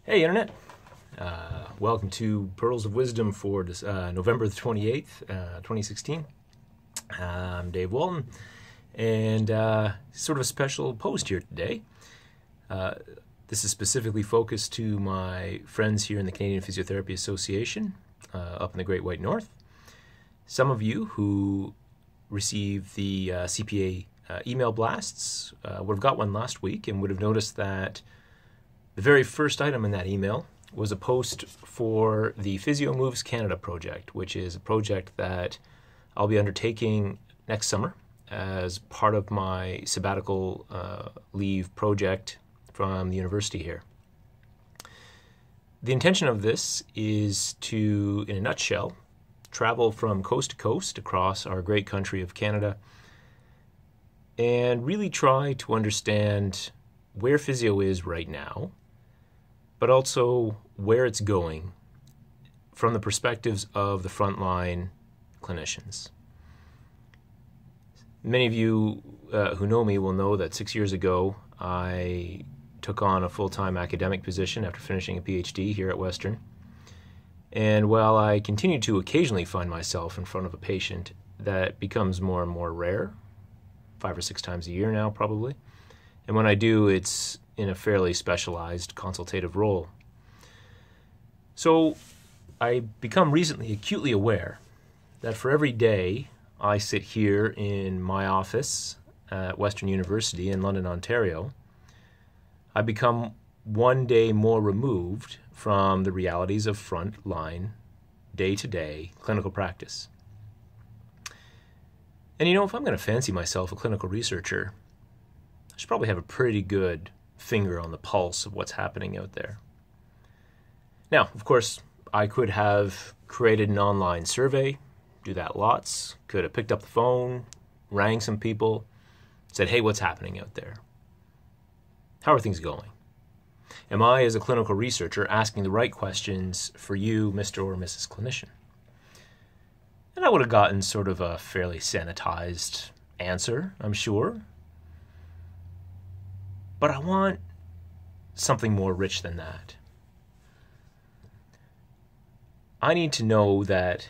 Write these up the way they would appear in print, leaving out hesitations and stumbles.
Hey Internet, welcome to Pearls of Wisdom for this, November the 28th, 2016. I'm Dave Walton, and sort of a special post here today. This is specifically focused to my friends here in the Canadian Physiotherapy Association up in the Great White North. Some of you who received the CPA email blasts would have got one last week and would have noticed that the very first item in that email was a post for the Physio Moves Canada project, which is a project that I'll be undertaking next summer as part of my sabbatical leave project from the university here. The intention of this is to, in a nutshell, travel from coast to coast across our great country of Canada and really try to understand where physio is right now, but also where it's going from the perspectives of the frontline clinicians. Many of you who know me will know that 6 years ago I took on a full-time academic position after finishing a PhD here at Western. And while I continue to occasionally find myself in front of a patient, that becomes more and more rare, 5 or 6 times a year now probably. And when I do, it's in a fairly specialized consultative role. So I become recently acutely aware that for every day I sit here in my office at Western University in London, Ontario, I become one day more removed from the realities of frontline, day-to-day clinical practice. And you know, if I'm going to fancy myself a clinical researcher, I should probably have a pretty good finger on the pulse of what's happening out there. Now, of course, I could have created an online survey, do that lots, could have picked up the phone, rang some people, said, hey, what's happening out there? How are things going? Am I, as a clinical researcher, asking the right questions for you, Mr. or Mrs. Clinician? And I would have gotten sort of a fairly sanitized answer, I'm sure. But I want something more rich than that. I need to know that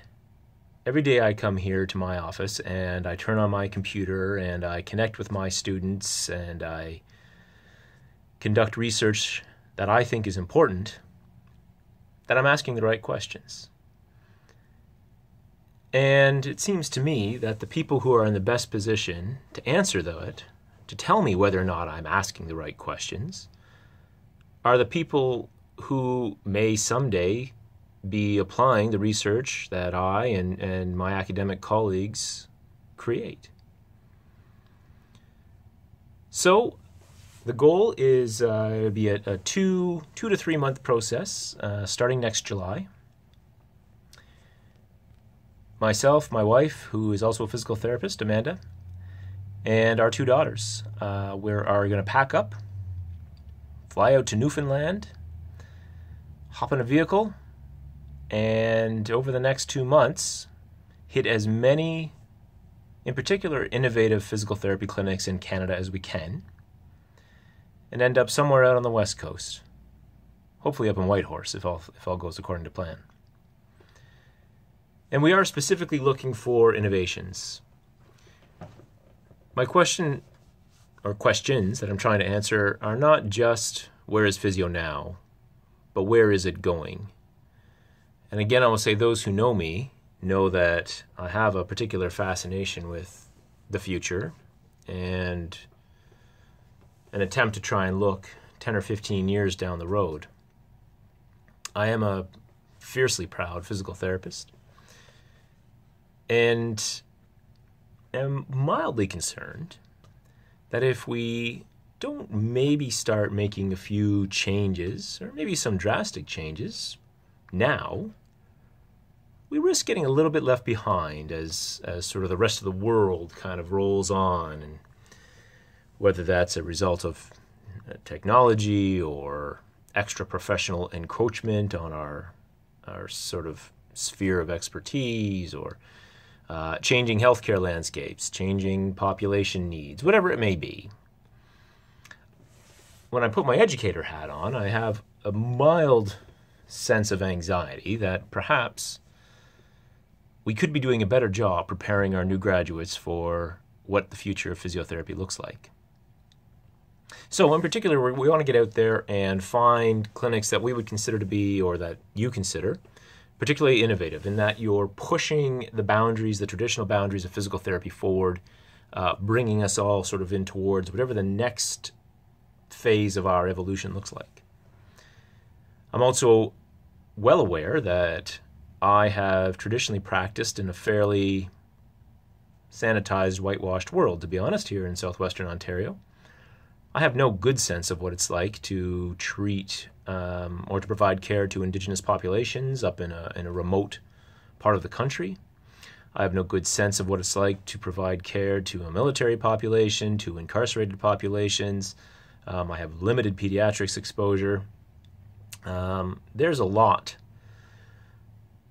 every day I come here to my office and I turn on my computer and I connect with my students and I conduct research that I think is important, that I'm asking the right questions. And it seems to me that the people who are in the best position to answer that, to tell me whether or not I'm asking the right questions, are the people who may someday be applying the research that I and my academic colleagues create. So the goal is to be a 2 to 3 month process starting next July. Myself, my wife, who is also a physical therapist, Amanda, and our 2 daughters. We are going to pack up, fly out to Newfoundland, hop in a vehicle, and over the next 2 months, hit as many, in particular, innovative physical therapy clinics in Canada as we can, and end up somewhere out on the West Coast, hopefully up in Whitehorse if all goes according to plan. And we are specifically looking for innovations. My question, or questions that I'm trying to answer, are not just where is physio now, but where is it going? And again, I will say those who know me know that I have a particular fascination with the future and an attempt to try and look 10 or 15 years down the road. I am a fiercely proud physical therapist and am mildly concerned that if we don't maybe start making a few changes, or maybe some drastic changes, now, we risk getting a little bit left behind as sort of the rest of the world kind of rolls on, and whether that's a result of technology or extra professional encroachment on our sort of sphere of expertise, or changing healthcare landscapes, changing population needs, whatever it may be. when I put my educator hat on, I have a mild sense of anxiety that perhaps we could be doing a better job preparing our new graduates for what the future of physiotherapy looks like. So in particular, we want to get out there and find clinics that we would consider to be, or that you consider, particularly innovative, in that you're pushing the boundaries, the traditional boundaries of physical therapy forward, bringing us all sort of in towards whatever the next phase of our evolution looks like. I'm also well aware that I have traditionally practiced in a fairly sanitized, whitewashed world, to be honest, here in southwestern Ontario. I have no good sense of what it's like to treat or to provide care to Indigenous populations up in a remote part of the country. I have no good sense of what it's like to provide care to a military population, to incarcerated populations. I have limited pediatrics exposure. There's a lot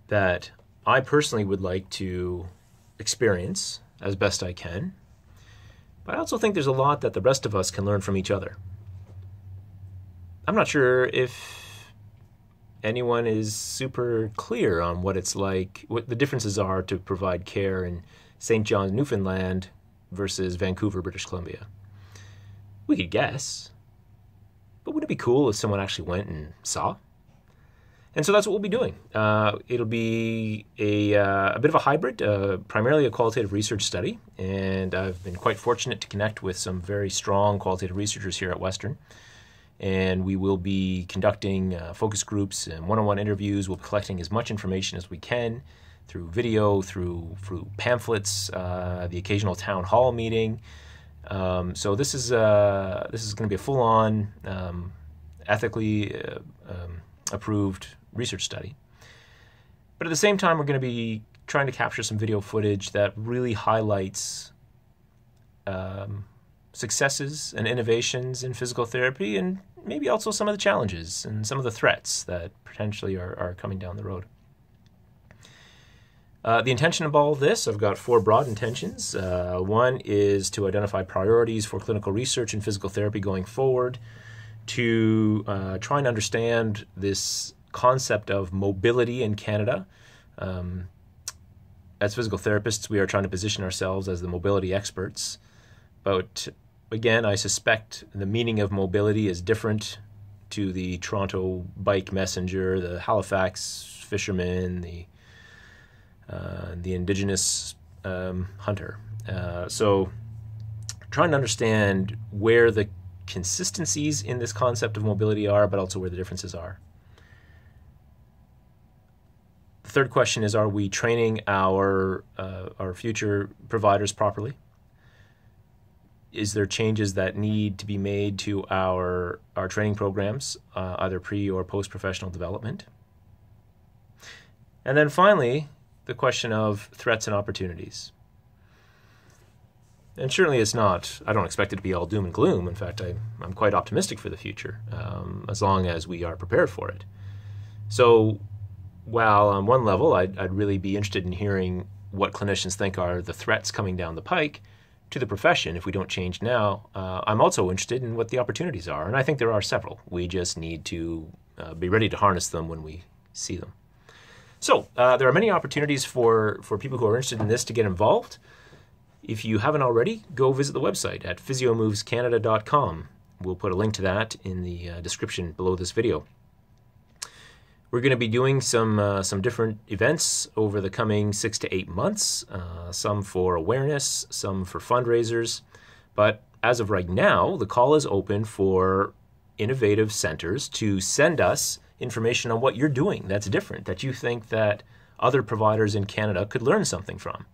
that I personally would like to experience as best I can. But I also think there's a lot that the rest of us can learn from each other. I'm not sure if anyone is super clear on what it's like, what the differences are to provide care in St. John's, Newfoundland versus Vancouver, British Columbia. We could guess, but wouldn't it be cool if someone actually went and saw? And so that's what we'll be doing. It'll be a bit of a hybrid, primarily a qualitative research study, and I've been quite fortunate to connect with some very strong qualitative researchers here at Western. And we will be conducting focus groups and one-on-one interviews. We'll be collecting as much information as we can through video, through pamphlets, the occasional town hall meeting. So this is going to be a full-on, ethically approved research study. But at the same time, we're going to be trying to capture some video footage that really highlights successes and innovations in physical therapy, and maybe also some of the challenges and some of the threats that potentially are coming down the road. The intention of all of this, I've got 4 broad intentions. One is to identify priorities for clinical research in physical therapy going forward, to try and understand this concept of mobility in Canada. As physical therapists, we are trying to position ourselves as the mobility experts. But again, I suspect the meaning of mobility is different to the Toronto bike messenger, the Halifax fisherman, the Indigenous hunter. So trying to understand where the consistencies in this concept of mobility are, but also where the differences are. The third question is, are we training our future providers properly? Is there changes that need to be made to our training programs, either pre or post-professional development? And then finally, the question of threats and opportunities. And certainly it's not, I don't expect it to be all doom and gloom. In fact, I'm quite optimistic for the future, as long as we are prepared for it. So while on one level I'd really be interested in hearing what clinicians think are the threats coming down the pike to the profession if we don't change now, I'm also interested in what the opportunities are. And I think there are several. We just need to be ready to harness them when we see them. So there are many opportunities for people who are interested in this to get involved. If you haven't already, go visit the website at physiomovescanada.com. We'll put a link to that in the description below this video. We're going to be doing some different events over the coming 6 to 8 months, some for awareness, some for fundraisers. But as of right now, the call is open for innovative centers to send us information on what you're doing that's different, that you think that other providers in Canada could learn something from.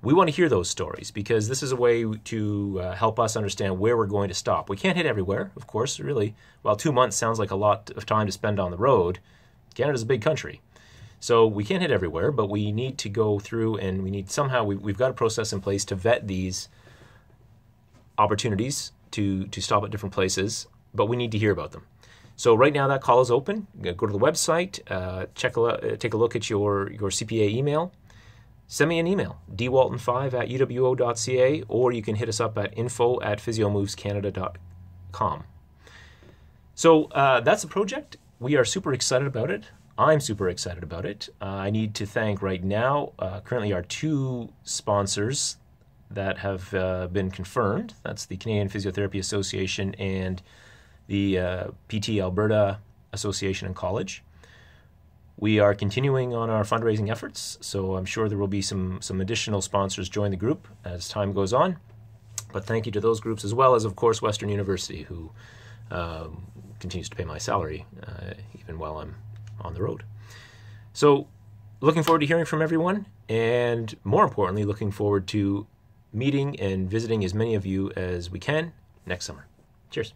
We want to hear those stories because this is a way to help us understand where we're going to stop. We can't hit everywhere, of course, really. While 2 months sounds like a lot of time to spend on the road, Canada's a big country. So we can't hit everywhere, but we need to go through and we need somehow, we've got a process in place to vet these opportunities to stop at different places, but we need to hear about them. So right now that call is open. Go to the website, take a look at your CPA email. Send me an email, dwalton5@uwo.ca, or you can hit us up at info@physiomovescanada.com. So that's the project. We are super excited about it. I'm super excited about it. I need to thank right now currently our two sponsors that have been confirmed. That's the Canadian Physiotherapy Association and the PT Alberta Association and College. We are continuing on our fundraising efforts, so I'm sure there will be some additional sponsors join the group as time goes on. But thank you to those groups, as well as, of course, Western University, who continues to pay my salary even while I'm on the road. So looking forward to hearing from everyone, and more importantly, looking forward to meeting and visiting as many of you as we can next summer. Cheers.